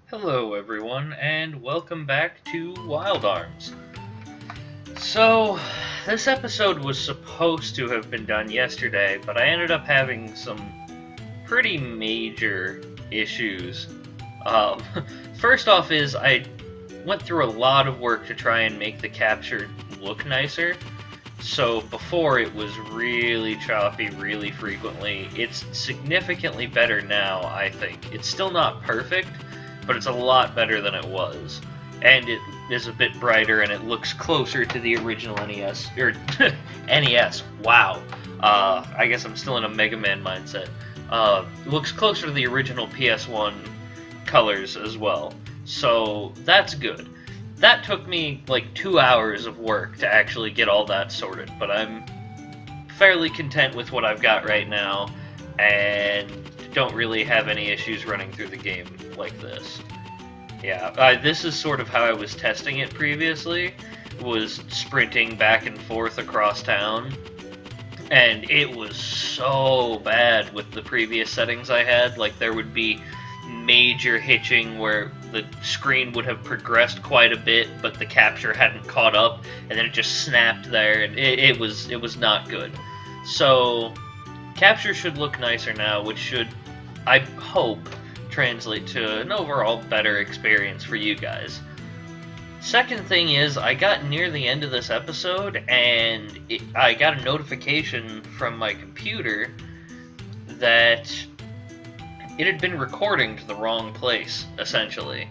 Hello everyone, and welcome back to Wild Arms. So, this episode was supposed to have been done yesterday, but I ended up having some pretty major issues. Um, First off is I went through a lot of work to try and make the capture look nicer. So before it was really choppy really frequently. It's significantly better now, I think. It's still not perfect, but it's a lot better than it was. And it is a bit brighter and it looks closer to the original NES, or NES, wow. I guess I'm still in a Mega Man mindset. Looks closer to the original PS1 colors as well. So that's good. That took me like 2 hours of work to actually get all that sorted, but I'm fairly content with what I've got right now, and don't really have any issues running through the game like this. Yeah, this is sort of how I was testing it previously, was sprinting back and forth across town, and it was so bad with the previous settings I had. Like, there would be major hitching where the screen would have progressed quite a bit, but the capture hadn't caught up, and then it just snapped there, and it was not good. So, capture should look nicer now, which should, I hope, translate to an overall better experience for you guys. Second thing is, I got near the end of this episode, and I got a notification from my computer that it had been recording to the wrong place, essentially,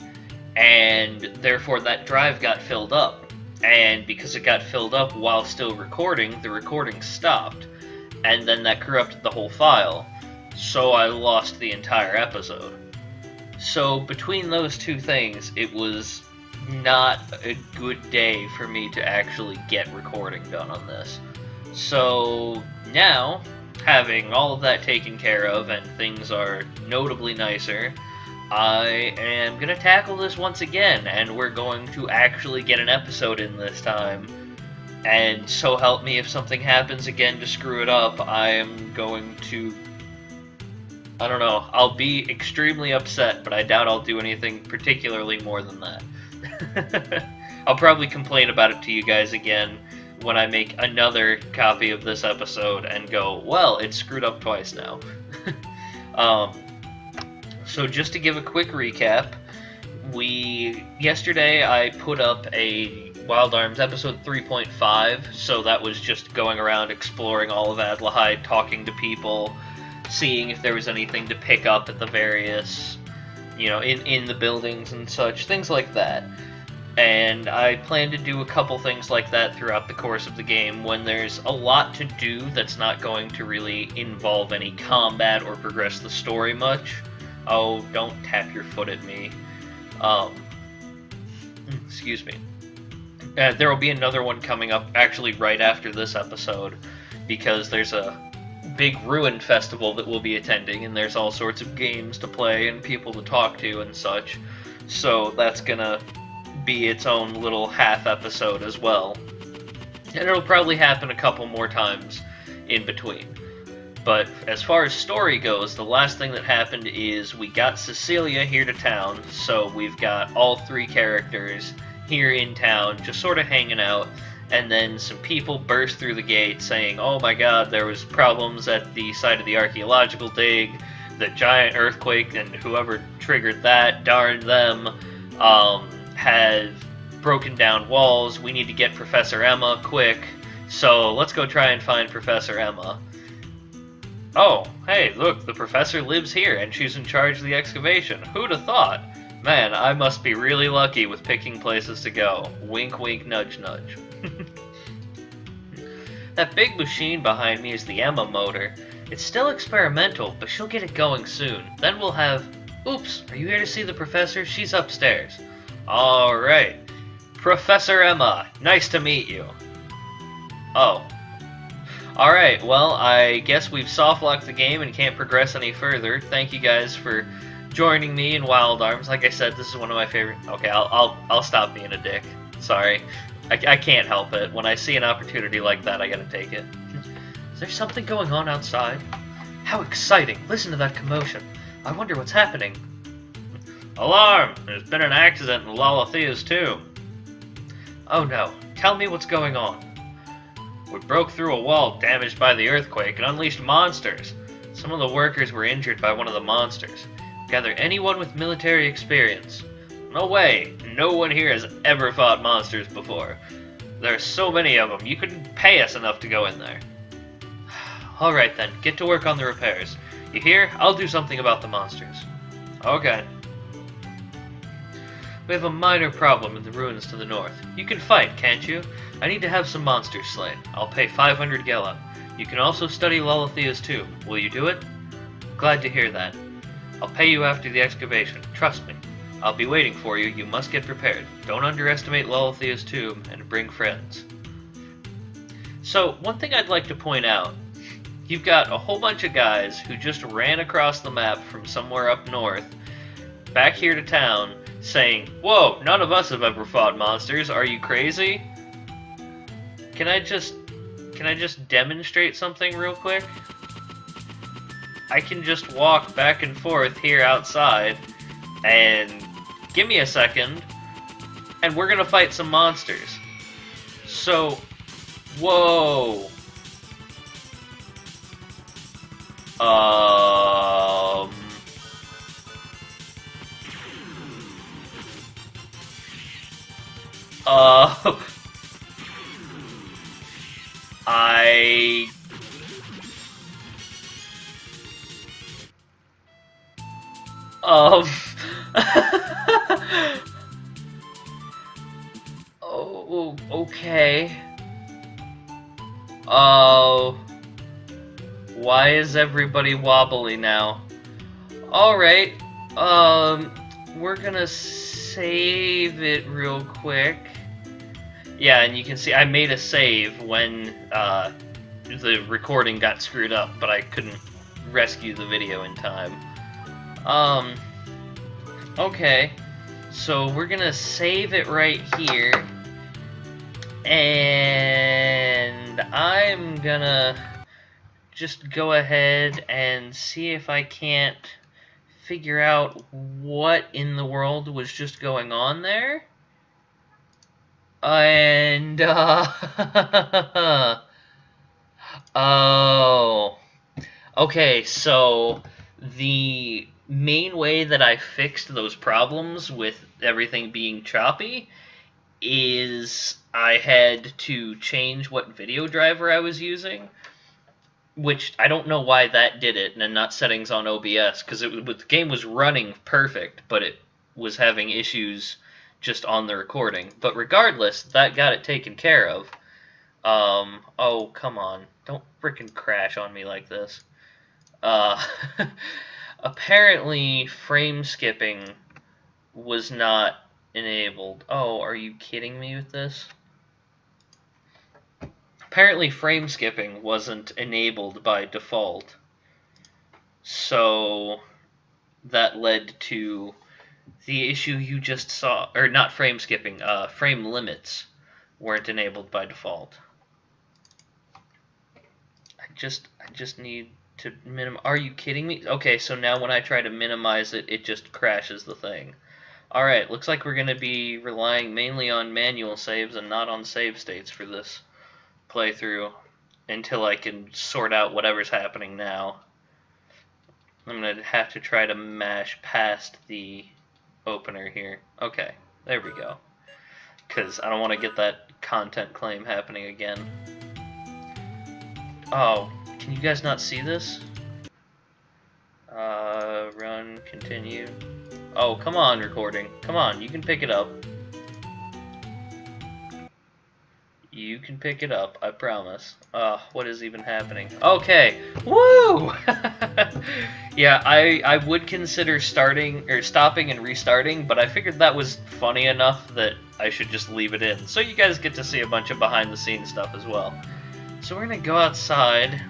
and therefore that drive got filled up, and because it got filled up while still recording, the recording stopped, and then that corrupted the whole file, so I lost the entire episode. So between those two things, it was not a good day for me to actually get recording done on this. So now, having all of that taken care of and things are notably nicer, I am going to tackle this once again, and we're going to actually get an episode in this time. And so help me, if something happens again to screw it up, I am going to, I don't know, I'll be extremely upset, but I doubt I'll do anything particularly more than that. I'll probably complain about it to you guys again when I make another copy of this episode and go, well, it's screwed up twice now. So just to give a quick recap, yesterday I put up a Wild Arms episode 3.5, so that was just going around exploring all of Adlehyde, talking to people, seeing if there was anything to pick up at the various, in the buildings and such, things like that. And I plan to do a couple things like that throughout the course of the game when there's a lot to do that's not going to really involve any combat or progress the story much. Oh, don't tap your foot at me. Excuse me. There will be another one coming up actually right after this episode, because there's a big ruin festival that we'll be attending, and there's all sorts of games to play and people to talk to and such. So that's gonna be its own little half episode as well, and it'll probably happen a couple more times in between. But as far as story goes, the last thing that happened is we got Cecilia here to town, so we've got all three characters here in town just sort of hanging out, and then some people burst through the gate saying, oh my god, there was problems at the site of the archaeological dig, the giant earthquake, and whoever triggered that, darn them, had broken down walls. We need to get Professor Emma quick, so let's go try and find Professor Emma. Oh, hey, look, the professor lives here, and she's in charge of the excavation. Who'd have thought? Man, I must be really lucky with picking places to go. Wink, wink, nudge, nudge. That big machine behind me is the Emma motor. It's still experimental, but she'll get it going soon. Then we'll have... Oops, are you here to see the professor? She's upstairs. Alright. Professor Emma, nice to meet you. Oh. Alright, well, I guess we've soft-locked the game and can't progress any further. Thank you guys for joining me in Wild Arms. Like I said, this is one of my favorite... Okay, I'll stop being a dick. Sorry. I can't help it. When I see an opportunity like that, I gotta take it. Is there something going on outside? How exciting! Listen to that commotion. I wonder what's happening. Alarm! There's been an accident in Lalathea's too. Oh no, tell me what's going on. We broke through a wall damaged by the earthquake and unleashed monsters. Some of the workers were injured by one of the monsters. Gather anyone with military experience. No way, no one here has ever fought monsters before. There are so many of them, you couldn't pay us enough to go in there. Alright then, get to work on the repairs. You hear? I'll do something about the monsters. Okay. We have a minor problem in the ruins to the north. You can fight, can't you? I need to have some monsters slain. I'll pay 500 gela. You can also study Lalathea's tomb. Will you do it? Glad to hear that. I'll pay you after the excavation. Trust me. I'll be waiting for you. You must get prepared. Don't underestimate Lalathea's tomb and bring friends. So, one thing I'd like to point out. You've got a whole bunch of guys who just ran across the map from somewhere up north, back here to town, saying, "Whoa, none of us have ever fought monsters. Are you crazy?" Can I just demonstrate something real quick? I can just walk back and forth here outside, and give me a second, and we're gonna fight some monsters. So, whoa. Oh, okay. Why is everybody wobbly now? Alright, we're gonna save it real quick. Yeah, and you can see I made a save when, the recording got screwed up, but I couldn't rescue the video in time. Okay, so we're gonna save it right here, and I'm gonna just go ahead and see if I can't figure out what in the world was just going on there. And, oh. Okay, so the main way that I fixed those problems with everything being choppy is I had to change what video driver I was using, which I don't know why that did it, and not settings on OBS, because the game was running perfect, but it was having issues just on the recording. But regardless, that got it taken care of. Oh, come on. Don't frickin' crash on me like this. Apparently, frame skipping was not enabled. Oh, are you kidding me with this? Apparently, frame skipping wasn't enabled by default. So, that led to the issue you just saw. Or not frame skipping, frame limits weren't enabled by default. I just need to minimize. Are you kidding me? Okay, so now when I try to minimize it, it just crashes the thing. Alright, looks like we're going to be relying mainly on manual saves and not on save states for this playthrough until I can sort out whatever's happening now. I'm going to have to try to mash past the opener here. Okay, there we go. Because I don't want to get that content claim happening again. Oh, can you guys not see this? Run, continue. Oh, come on, recording. Come on, you can pick it up. You can pick it up, I promise. What is even happening? Okay, woo! Yeah, I would consider stopping and restarting, but I figured that was funny enough that I should just leave it in. So you guys get to see a bunch of behind-the-scenes stuff as well. So we're gonna go outside,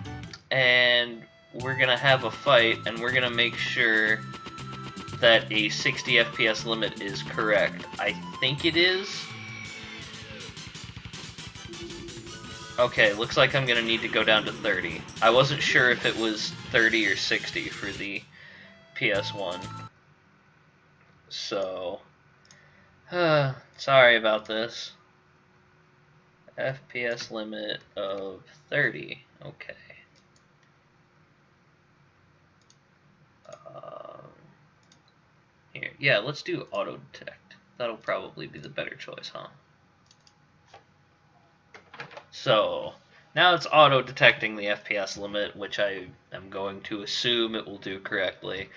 and we're gonna have a fight, and we're gonna make sure that a 60 FPS limit is correct. I think it is. Okay, looks like I'm gonna need to go down to 30. I wasn't sure if it was 30 or 60 for the PS1. So, sorry about this. FPS limit of 30. Okay. Um, Here, yeah, let's do auto detect. That'll probably be the better choice, huh? So, now it's auto detecting the FPS limit, which I am going to assume it will do correctly.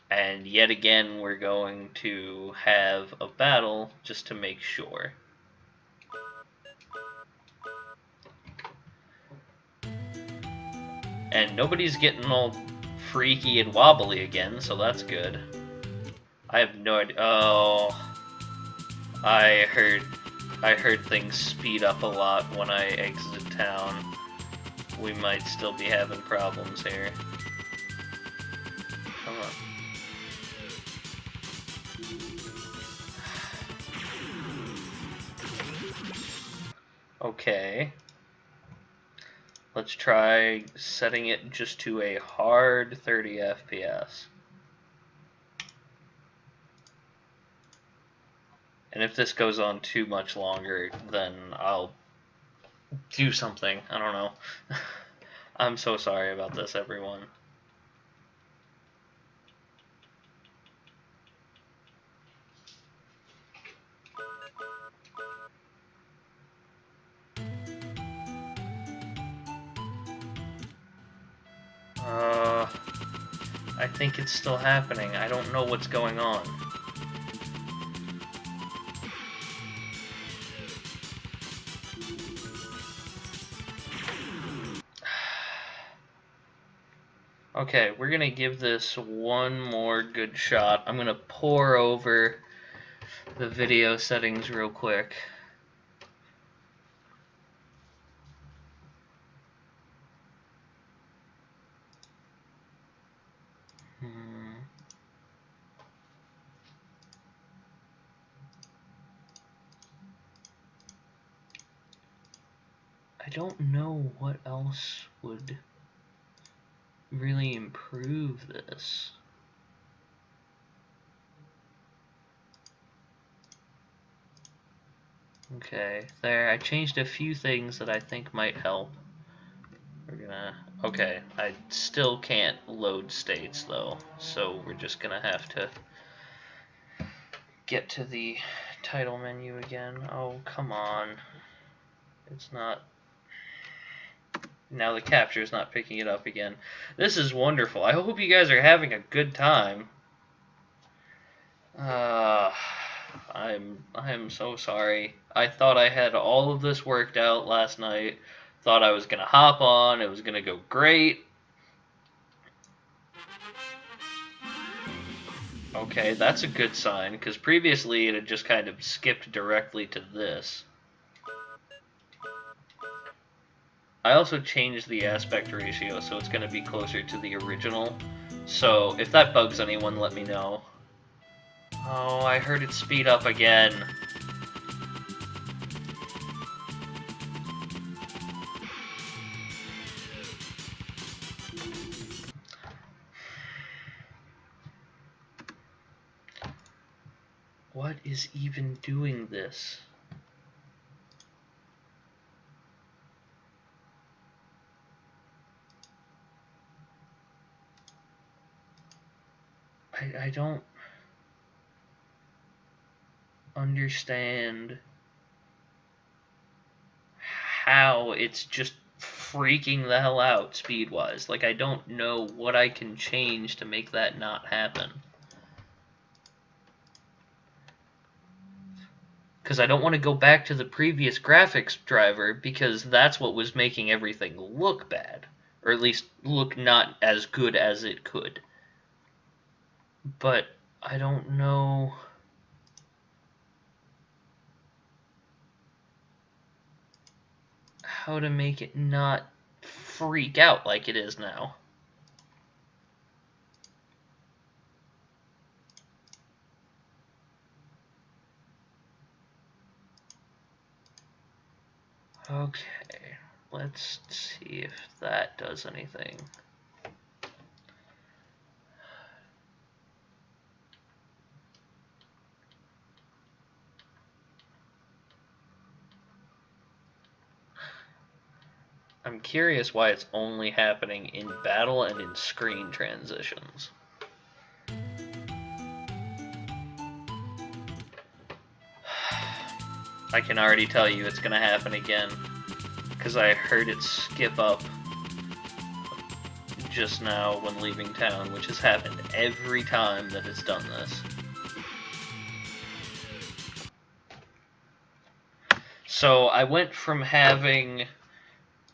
And yet again, we're going to have a battle just to make sure. And nobody's getting all freaky and wobbly again, so that's good. I have no idea. Oh, I heard things speed up a lot when I exited town. We might still be having problems here. Come on. Okay. Let's try setting it just to a hard 30 FPS. And if this goes on too much longer, then I'll do something. I don't know. I'm so sorry about this, everyone. I think it's still happening. I don't know what's going on. Okay, we're gonna give this one more good shot. I'm gonna pour over the video settings real quick. I don't know what else would really improve this. Okay, there, I changed a few things that I think might help. We're gonna, okay, I still can't load states though, so we're just gonna have to get to the title menu again. Oh, come on. It's not, now the capture's not picking it up again. This is wonderful. I hope you guys are having a good time. I'm so sorry. I thought I had all of this worked out last night. Thought I was gonna hop on, it was gonna go great. Okay, that's a good sign, because previously it had just kind of skipped directly to this. I also changed the aspect ratio, so it's gonna be closer to the original. So, if that bugs anyone, let me know. Oh, I heard it speed up again. What is even doing this? I don't understand how it's just freaking the hell out speed-wise. Like, I don't know what I can change to make that not happen. Because I don't want to go back to the previous graphics driver, because that's what was making everything look bad. Or at least look not as good as it could. But I don't know how to make it not freak out like it is now. Okay, let's see if that does anything. I'm curious why it's only happening in battle and in screen transitions. I can already tell you it's gonna happen again, because I heard it skip up just now when leaving town, which has happened every time that it's done this. So I went from having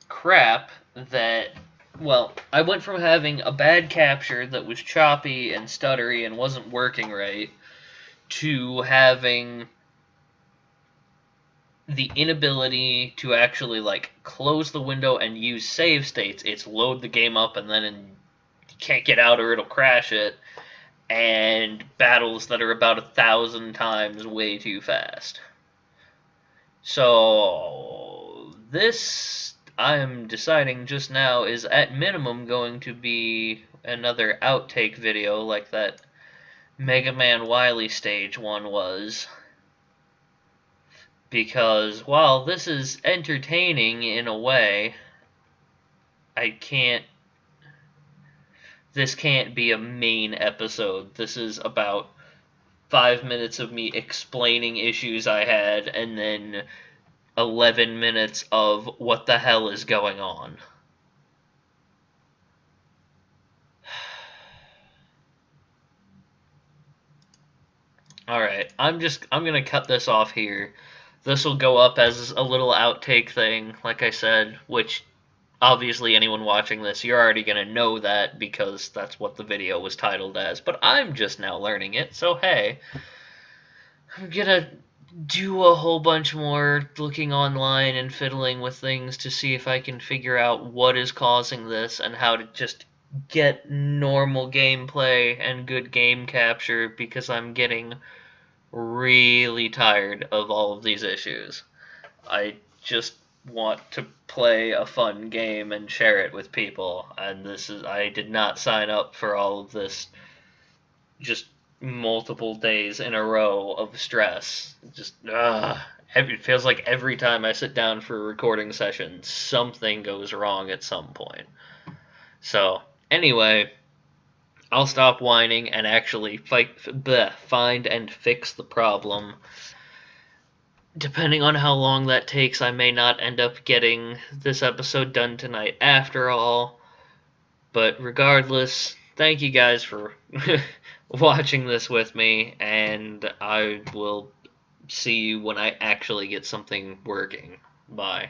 crap that, well, I went from having a bad capture that was choppy and stuttery and wasn't working right, to having the inability to actually, like, close the window and use save states. It's load the game up and then you can't get out or it'll crash it, and battles that are about 1,000 times way too fast. So this, I'm deciding just now, is at minimum going to be another outtake video like that Mega Man Wily stage one was. Because while this is entertaining in a way, this can't be a main episode. This is about 5 minutes of me explaining issues I had, and then 11 minutes of what the hell is going on. Alright, I'm gonna cut this off here. This will go up as a little outtake thing, like I said, which obviously anyone watching this, you're already gonna know that because that's what the video was titled as, but I'm just now learning it, so hey. I'm gonna do a whole bunch more looking online and fiddling with things to see if I can figure out what is causing this and how to just get normal gameplay and good game capture, because I'm getting really tired of all of these issues. I just want to play a fun game and share it with people, and I did not sign up for all of this just multiple days in a row of stress. It feels like every time I sit down for a recording session, something goes wrong at some point. So, anyway, I'll stop whining and actually find and fix the problem. Depending on how long that takes, I may not end up getting this episode done tonight after all. But regardless, thank you guys for watching this with me, and I will see you when I actually get something working. Bye.